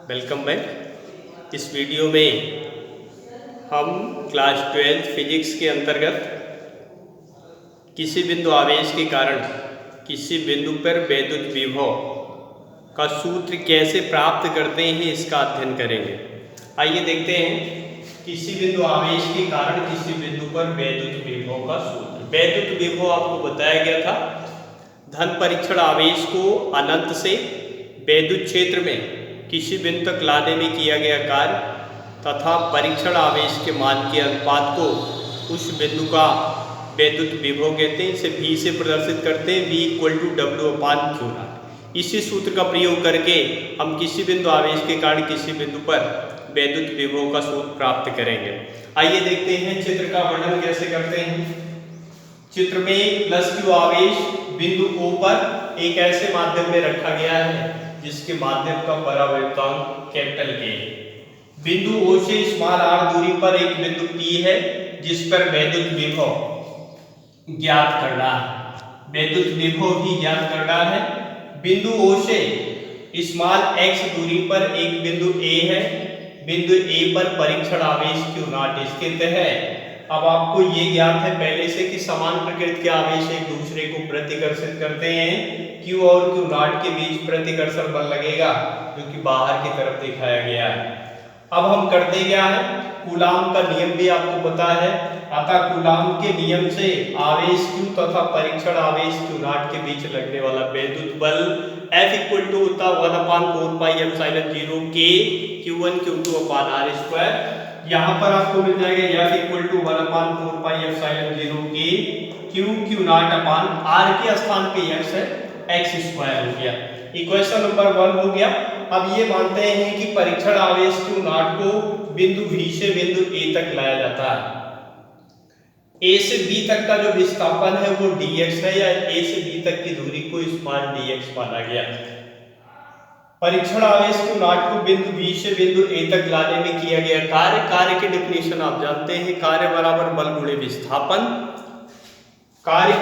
Welcome back. इस video में हम क्लास 12 फिजिक्स के अंतर्गत किसी बिंदु आवेश के कारण किसी बिंदु पर वैद्युत विभव का सूत्र कैसे प्राप्त करते हैं इसका अध्ययन करेंगे। आइए देखते हैं किसी बिंदु आवेश के कारण किसी बिंदु पर वैद्युत विभव का सूत्र। वैद्युत विभव आपको बताया गया था, धन परीक्षण आवेश को अनंत से वैद्युत क्षेत्र में किसी बिंदु तक लाने में किया गया कार्य तथा परीक्षण आवेश के मान के अनुपात को उस बिंदु का वैद्युत विभव कहते हैं। इसे V से प्रदर्शित करते हैं, V = W/Q0। इसी सूत्र का प्रयोग करके हम किसी बिंदु आवेश के कारण किसी बिंदु पर वैद्युत विभव का सूत्र प्राप्त करेंगे। आइए देखते हैं चित्र का वर्णन कैसे करते हैं। चित्र में +Q आवेश बिंदु O पर एक ऐसे माध्यम में रखा गया है जिसके माध्यम का परावर्तनांक K है। बिंदु O से r दूरी पर एक बिंदु P है जिस पर वैद्युत विभव ज्ञात करना है। वैद्युत विभव भी ज्ञात करना है। बिंदु O से x दूरी पर एक बिंदु A है। बिंदु A पर परीक्षण आवेश Q0 स्थित है। अब आपको ये ज्ञात है पहले से कि समान प्रकृति के आवेश एक दूसरे को प्रतिकर्षित करते हैं। Q और Q0 के बीच प्रतिकर्षण बल लगेगा जो कि बाहर की तरफ दिखाया गया है। अब हम करते क्या है, कूलाम का नियम भी आपको पता है। अतः कूलाम के नियम से आवेश Q तथा परीक्षण आवेश Q0 के बीच लगने वाला वैद्युत बल F = 1/4πε0 K Q1 Q2/r²। यहाँ पर आपको मिल जाएगा F = 1/4πε0 K Q Q0/r के स्थान पे x है, x² हो गया। इक्वेशन नंबर 1 हो गया। अब ये मानते हैं कि परीक्षण आवेश Q0 को बिंदु V से बिंदु A तक लाया जाता है। A से B तक का जो विस्थापन है वो dx है, या A से B तक की दूरी को dx माना गया। परीक्षण आवेश Q0 को बिंदु B से बिंदु A तक लाने में किया गया कार्य की डेफिनेशन आप जानते हैं, कार्य बराबर बल गुणे विस्थापन। कार्य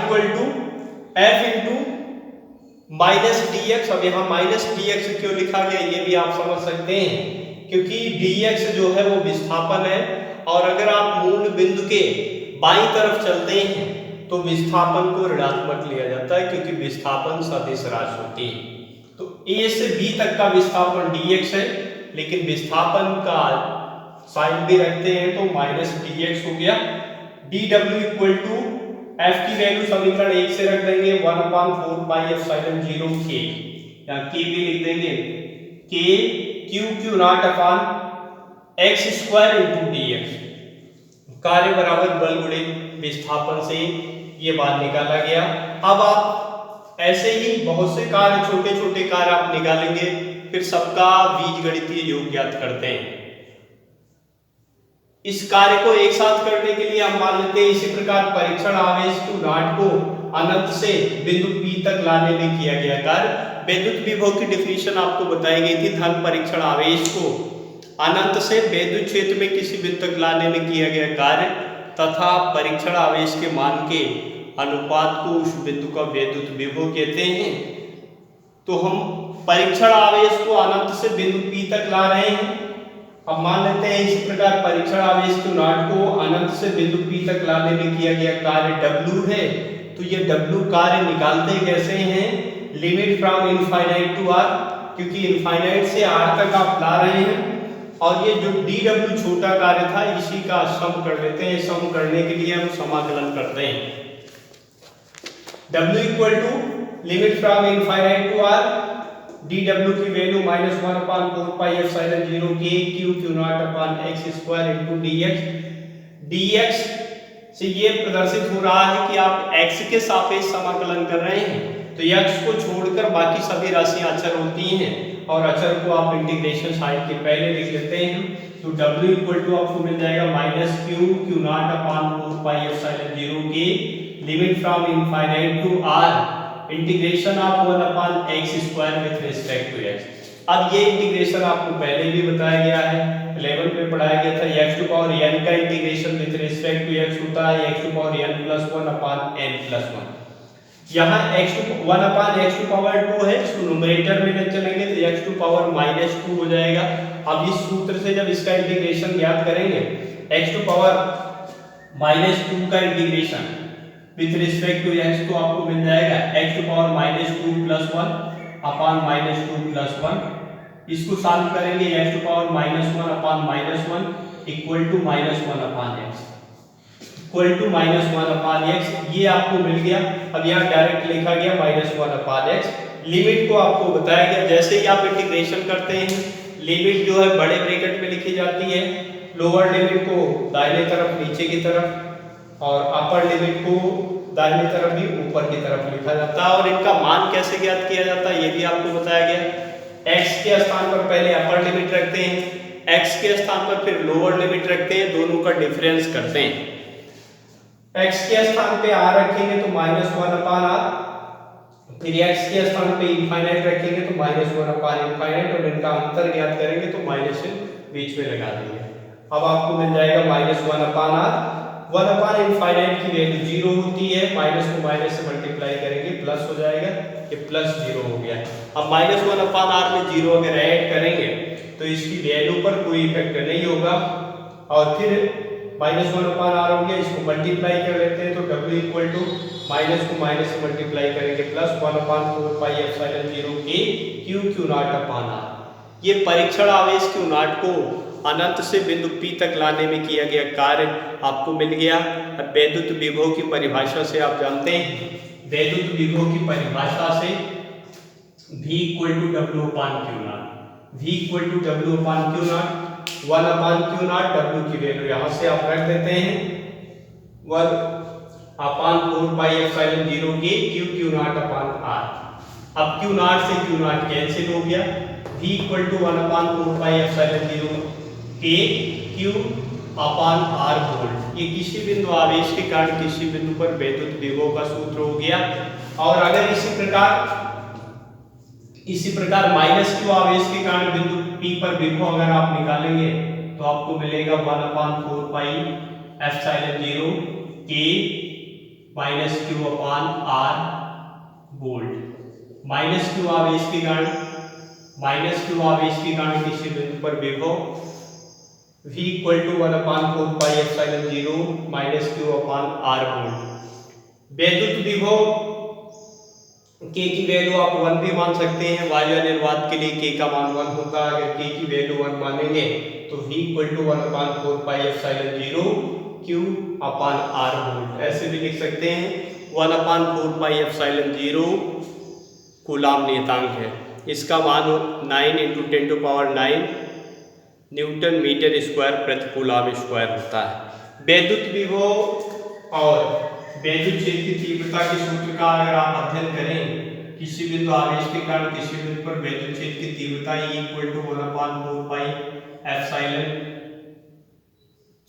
F -dx। अब यहाँ -dx क्यों लिखा गया ये भी आप समझ सकते हैं, क्योंकि dx जो है वो विस्थापन है और अगर आप मूल बिंदु के बाईं तरफ चलते हैं तो विस्थापन को ऋणात्मक लिया जाता है, क्योंकि विस्थापन सदिश राशि होती है। तो A से B तक का विस्थापन dx है, लेकिन विस्थापन का साइन भी रखते हैं तो -dx हो गया। dw = F की वैल्यू समीकरण 1 से रख देंगे 1/4πε0 K, या K भी लिख देंगे K Q Q0/x² dx। कार्य बराबर बल गुणे विस्थापन से ये बात निकाला गया। अब आप ऐसे ही बहुत से कार्य, छोटे छोटे कार्य आप निकालेंगे, फिर सबका बीजगणितीय योग ज्ञात करते हैं। इस कार्य को एक साथ करने के लिए हम मान लेते हैं इसी प्रकार परीक्षण आवेश Q0 को अनंत से बिंदु P तक लाने में किया गया कार्य। वैद्युत विभव की डेफिनेशन आपको बताई गई थी, धन परीक्षण आवेश को अनंत से वैद्युत क्षेत्र में किसी बिंदु तक लाने में किया गया कार्य तथा परीक्षण आवेश के मान के अनुपात को उस बिंदु का वैद्युत विभव कहते हैं। तो हम परीक्षण आवेश को अनंत से बिंदु P तक ला रहे हैं। अब मान लेते हैं इसी प्रकार परीक्षण आवेश Q0 को अनंत से बिंदु P तक लाने में किया गया कार्य W है। तो ये W कार्य निकालते कैसे हैं, limit from infinite to R, क्योंकि इनफाइनाइट से R तक आप ला रहे हैं। और ये जो dW छोटा कार्य था इसी का सम कर लेते हैं। सम करने के लिए हम समाकलन करते हैं। W = limit from infinite to R, dW की value -1/4πε0 K Q Q0/x² dx। dx से ये प्रदर्शित हो रहा है कि आप x के सापेक्ष समाकलन कर रहे हैं, तो x को छोड़कर बाकी सभी राशियां अचर होती हैं और अचर को आप इंटीग्रेशन साइन के पहले लिख लेते हैं। तो W = आपको मिल जाएगा -Q Q0/4πε0 K limit from infinite to R integration of 1/x² with respect to x। अब ये इंटीग्रेशन आपको पहले भी बताया गया है, 11 में पढ़ाया गया था। x⁴n का integration with respect to x होता है x⁴n + 1/n + 1। यहाँ x⁴ है, इसको न्यूमरेटर में ले चलेंगे तो x⁻⁻2 हो जाएगा। अब इस सूत्र से जब इसका इंटीग्रेशन ज्ञात करेंगे, x⁻⁻2 का integration with respect to x तो आपको मिल जाएगा x⁻2 + 1 अपान -2 + 1। इसको सॉल्व करेंगे x⁻1 upon -1 equal to -1 upon x equal to -1 upon x, ये आपको मिल गया। अब यहाँ डायरेक्ट लिखा गया -1 अपान x। लिमिट को आपको बताया गया, जैसे ही आप इंटीग्रेशन करते हैं लिमिट जो है बड़े ब्रैकेट में लिखी जाती है, लोअर लिमिट को दाहिने तरफ नीचे की तरफ और अपर लिमिट को दाहिने तरफ भी ऊपर की तरफ लिखा जाता है। और इनका मान कैसे ज्ञात किया जाता है ये भी आपको बताया गया। x के स्थान पर पहले अपर लिमिट रखते हैं, x के स्थान पर फिर लोअर लिमिट रखते हैं, दोनों का डिफरेंस करते हैं। x के स्थान पे r रखेंगे तो -1 अपान r, फिर x के स्थान पे इनफाइनाइट रखेंगे तो -1 अपान इनफाइनाइट, और इनका अंतर ज्ञात करेंगे तो माइनस बीच में लगा देंगे। अब आपको मिल जाएगा -1 अपान r। 1 अपान इनफाइनाइट की वैल्यू 0 होती है, माइनस को माइनस से मल्टीप्लाई करेंगे प्लस हो जाएगा, ये +0 हो गया। अब -1 अपान r में 0 अगर ऐड करेंगे तो इसकी वैल्यू पर कोई इफेक्ट नहीं होगा। और फिर -1 अपान r हो गया, इसको मल्टीप्लाई कर लेते हैं तो w इक्वल टू माइनस को माइनस से मल्टीप्लाई करेंगे +1 upon 4πε0 k q not upon r। ये परीक्षण आवेश q नॉट को अनंत से बिंदु P तक लाने में किया गया कार्य आपको मिल गया। अब वैद्युत विभव की परिभाषा से आप जानते हैं, वैद्युत विभव की परिभाषा से V equal to w upon q naught, V equal to w upon q naught, 1 upon q naught, w की वैल्यू यहाँ से आप रख देते हैं 1 अपान 4πε0 के q नॉट अपान r। अब q नॉट से q नॉट कैंसिल हो गया, v इक्वल टू 1 अपान 4πε0 के q अपान r वोल्ट। ये किसी बिंदु आवेश के कारण किसी बिंदु पर वैद्युत विभव का सूत्र हो गया। और अगर इसी प्रकार -q आवेश के कारण बिंदु P पर विभव अगर आप निकालेंगे तो आपको मिलेगा 1 अपान 4πε0 के -q upon r volt. -q आवेश के कारण किसी बिंदु पर विभव V equal to 1 upon 4πε0 -q upon r volt. वैद्युत विभव k की वैल्यू आप 1 भी मान सकते हैं, वायु निर्वात के लिए k का मान 1 होता है। अगर k की वैल्यू 1 मानेंगे तो V equal to 1 upon 4πε0 q upon r volt. ऐसे भी लिख सकते हैं 1 अपान 4πε0 कूलाम नियतांक है, इसका मान 9 × 10⁹ न्यूटन मीटर स्क्वायर प्रति कूलाम स्क्वायर होता है। वैद्युत विभव और वैद्युत क्षेत्र की तीव्रता के सूत्र का अगर आप अध्ययन करें, किसी बिंदु आवेश के कारण किसी बिंदु पर वैद्युत क्षेत्र की तीव्रता E equal to 1 upon 4πε0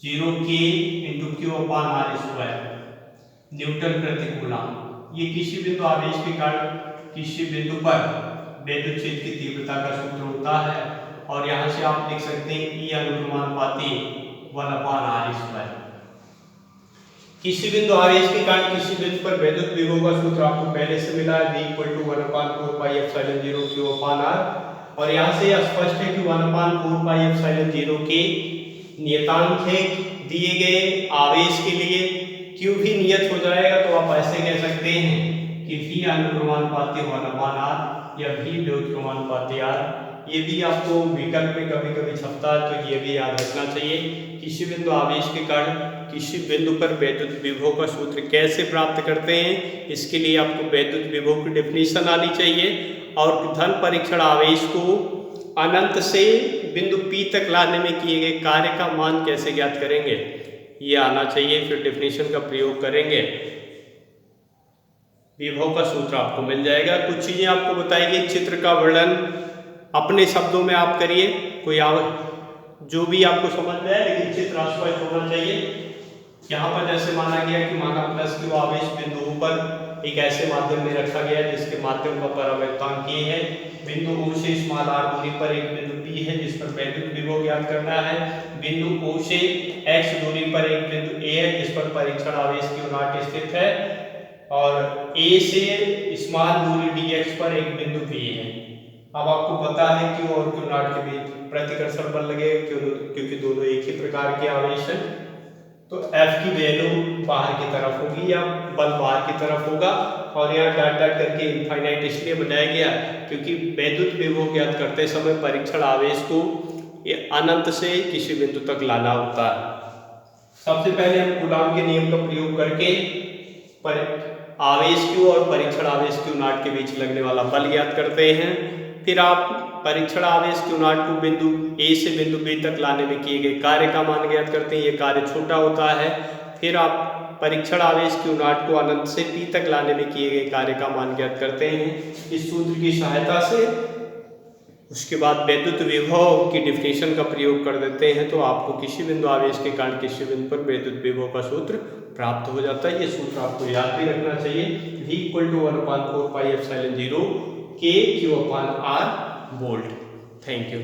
k × q upon r square newton प्रति कूलाम। ये किसी बिंदु आवेश के कारण किसी बिंदु पर वैद्युत क्षेत्र की तीव्रता का सूत्र होता है। और यहाँ से आप लिख सकते हैं E अनुक्रमानुपाती 1 अपान r स्क्वायर। किसी बिंदु आवेश के कारण किसी बिंदु पर वैद्युत विभव का सूत्र आपको पहले से मिला है, V equal to 1 upon 4πε0 q upon r। और यहाँ से स्पष्ट है कि 1 अपान 4πε0 के नियतांक है दिए गए आवेश के लिए, q भी नियत हो जाएगा तो आप ऐसे कह सकते हैं कि V अनुक्रमानुपाती 1 अपान r या V व्युत्क्रमानुपाती r। ये भी आपको विकल्प में कभी कभी छपता है तो ये भी याद रखना चाहिए। किसी बिंदु आवेश के कारण किसी बिंदु पर वैद्युत विभव का सूत्र कैसे प्राप्त करते हैं, इसके लिए आपको वैद्युत विभव की डेफिनेशन आनी चाहिए। और धन परीक्षण आवेश को अनंत से बिंदु P तक लाने में किए गए कार्य का मान कैसे ज्ञात करेंगे ये आना चाहिए। फिर डेफिनेशन का प्रयोग करेंगे, विभव का सूत्र आपको मिल जाएगा। कुछ चीजें आपको बताई गई, चित्र का वर्णन अपने शब्दों में आप करिए, कोई जो भी आपको समझ में आए लेकिन चित्र स्पष्ट होना चाहिए। यहाँ पर जैसे माना गया कि माना प्लस q आवेश बिंदुओं पर एक ऐसे माध्यम में रखा गया है जिसके माध्यम का परावर्तन ये है। बिंदु O से स्मॉल r दूरी पर एक बिंदु P है जिस पर वैद्युत विभव ज्ञात करना है। बिंदु O से x दूरी पर एक बिंदु A है जिस पर परीक्षण आवेश q नॉट स्थित है। और ए से स्मॉल दूरी dx पर एक बिंदु P है। अब आपको पता है Q और Q नॉट के बीच प्रतिकर्षण बल लगेगा क्योंकि दोनों एक ही प्रकार के आवेश हैं। तो F की वैल्यू बाहर की तरफ होगी या बल बाहर की तरफ होगा, और यहाँ डॉट डॉट करके इनफाइनाइट इसलिए बनाया गया क्योंकि वैद्युत विभव ज्ञात करते समय परीक्षण आवेश को अनंत से किसी बिंदु तक लाना होता है। सबसे पहले हम कूलॉम के नियम का प्रयोग करके आवेश Q और परीक्षण आवेश Q नॉट के बीच लगने वाला बल ज्ञात करते हैं। फिर आप परीक्षण आवेश Q नॉट को बिंदु A से बिंदु B तक लाने में किए गए कार्य का मान ज्ञात करते हैं। ये कार्य छोटा होता है। फिर आप परीक्षण आवेश Q नॉट को अनंत से P तक लाने में किए गए कार्य का मान ज्ञात करते हैं इस सूत्र की सहायता से। उसके बाद वैद्युत विभव की डिफिनेशन का प्रयोग कर देते हैं तो आपको किसी बिंदु आवेश के कारण किसी बिंदु पर वैद्युत विभव का सूत्र प्राप्त हो जाता है। ये सूत्र आपको याद भी रखना चाहिए। V = 1/4 πε0 KQ/R volt. Thank you.